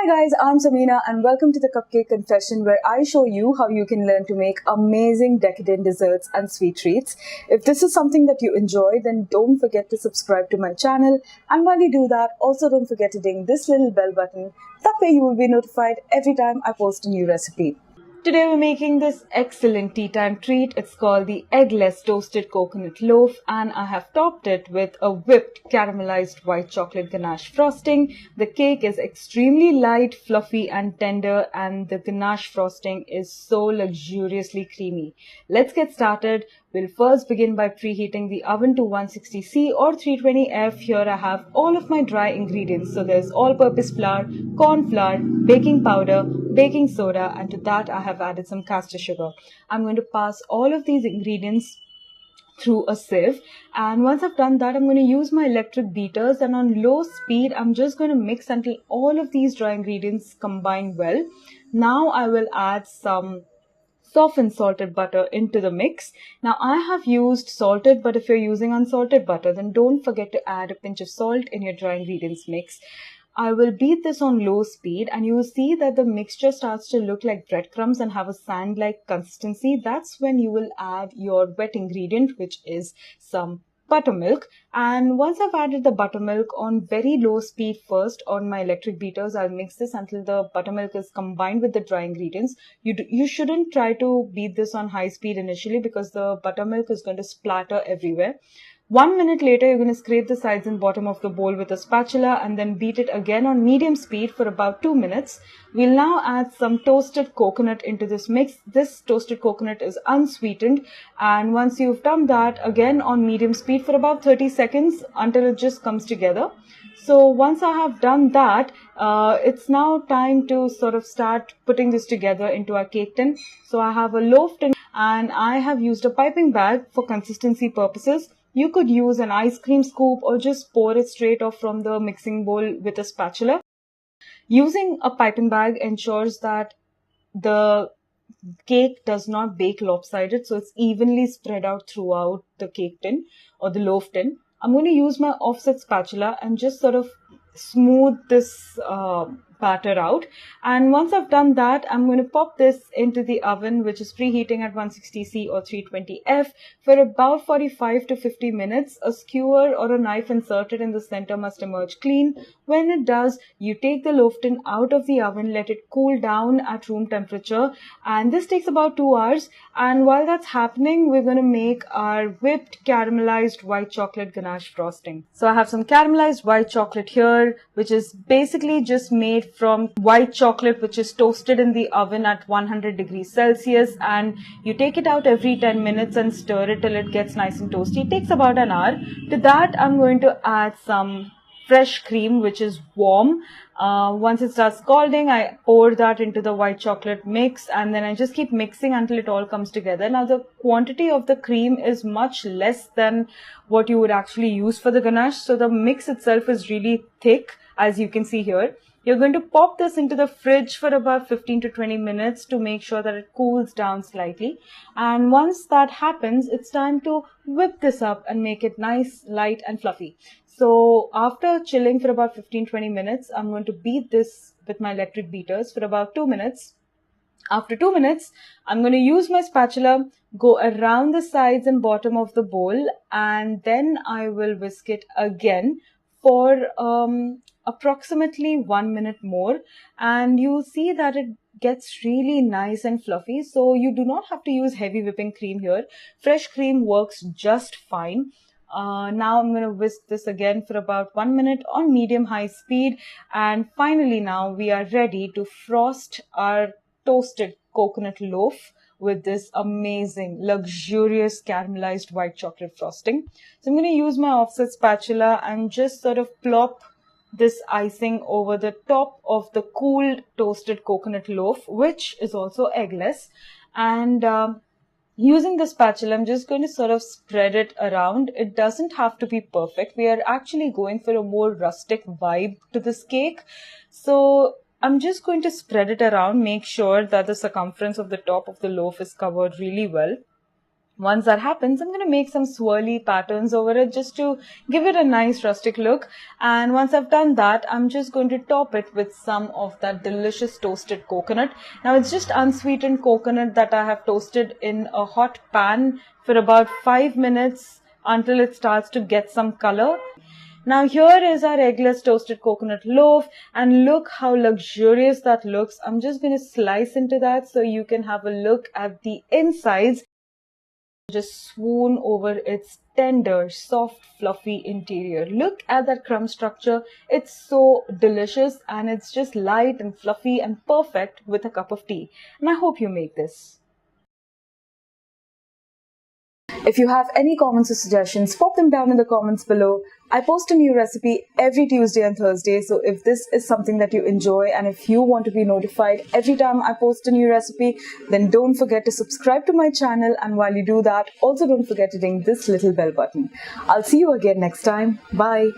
guys, I'm Samina and welcome to the Cupcake Confession, where I show you how you can learn to make amazing decadent desserts and sweet treats. If this is something that you enjoy, then don't forget to subscribe to my channel, and while you do that, also don't forget to ding this little bell button. That way you will be notified every time I post a new recipe. Today we're making this excellent tea time treat. It's called the Eggless Toasted Coconut Loaf, and I have topped it with a whipped caramelized white chocolate ganache frosting. The cake is extremely light, fluffy and tender, and the ganache frosting is so luxuriously creamy. Let's get started. We'll first begin by preheating the oven to 160°C or 320°F. Here I have all of my dry ingredients. So there's all-purpose flour, corn flour, baking powder, baking soda, and to that I have added some caster sugar. I'm going to pass all of these ingredients through a sieve, and once I've done that, I'm going to use my electric beaters, and on low speed I'm just going to mix until all of these dry ingredients combine well. Now I will add some softened salted butter into the mix. Now I have used salted, but if you're using unsalted butter, then don't forget to add a pinch of salt in your dry ingredients mix. I will beat this on low speed, and you will see that the mixture starts to look like breadcrumbs and have a sand-like consistency. That's when you will add your wet ingredient, which is some buttermilk. And once I've added the buttermilk on very low speed first on my electric beaters, I'll mix this until the buttermilk is combined with the dry ingredients. You shouldn't try to beat this on high speed initially, because the buttermilk is going to splatter everywhere. 1 minute later, you're going to scrape the sides and bottom of the bowl with a spatula and then beat it again on medium speed for about 2 minutes. We'll now add some toasted coconut into this mix. This toasted coconut is unsweetened, and once you've done that, again on medium speed for about 30 seconds until it just comes together. So once I have done that, it's now time to sort of start putting this together into our cake tin. So I have a loaf tin, and I have used a piping bag for consistency purposes. You could use an ice cream scoop or just pour it straight off from the mixing bowl with a spatula. Using a piping bag ensures that the cake does not bake lopsided, so it's evenly spread out throughout the cake tin or the loaf tin. I'm going to use my offset spatula and just sort of smooth this batter out, and once I've done that, I'm going to pop this into the oven, which is preheating at 160°C or 320°F for about 45 to 50 minutes. A skewer or a knife inserted in the center must emerge clean. When it does, you take the loaf tin out of the oven, let it cool down at room temperature, and this takes about 2 hours. And while that's happening, we're going to make our whipped caramelized white chocolate ganache frosting. So I have some caramelized white chocolate here, which is basically just made from white chocolate which is toasted in the oven at 100°C, and you take it out every 10 minutes and stir it till it gets nice and toasty. It takes about an hour. To that, I'm going to add some fresh cream which is warm. Once it starts scalding, I pour that into the white chocolate mix, and then I just keep mixing until it all comes together. Now the quantity of the cream is much less than what you would actually use for the ganache, so the mix itself is really thick, as you can see here. You're going to pop this into the fridge for about 15 to 20 minutes to make sure that it cools down slightly. And once that happens, it's time to whip this up and make it nice, light and fluffy. So after chilling for about 15-20 minutes, I'm going to beat this with my electric beaters for about 2 minutes. After 2 minutes, I'm going to use my spatula, go around the sides and bottom of the bowl, and then I will whisk it again for approximately 1 minute more, and you'll see that it gets really nice and fluffy. So you do not have to use heavy whipping cream here. Fresh cream works just fine. Now I'm going to whisk this again for about 1 minute on medium-high speed, and finally now we are ready to frost our toasted coconut loaf with this amazing, luxurious caramelized white chocolate frosting. So I'm going to use my offset spatula and just sort of plop this icing over the top of the cooled toasted coconut loaf, which is also eggless. And using the spatula, I'm just going to sort of spread it around. It doesn't have to be perfect. We are actually going for a more rustic vibe to this cake. So I'm just going to spread it around, make sure that the circumference of the top of the loaf is covered really well. Once that happens, I'm going to make some swirly patterns over it just to give it a nice rustic look. And once I've done that, I'm just going to top it with some of that delicious toasted coconut. Now it's just unsweetened coconut that I have toasted in a hot pan for about 5 minutes until it starts to get some color. Now here is our eggless toasted coconut loaf, and look how luxurious that looks. I'm just going to slice into that so you can have a look at the insides. Just swoon over its tender, soft, fluffy interior. Look at that crumb structure. It's so delicious and it's just light and fluffy and perfect with a cup of tea. And I hope you make this. If you have any comments or suggestions, pop them down in the comments below. I post a new recipe every Tuesday and Thursday, so if this is something that you enjoy and if you want to be notified every time I post a new recipe, then don't forget to subscribe to my channel, and while you do that, also don't forget to ding this little bell button. I'll see you again next time. Bye.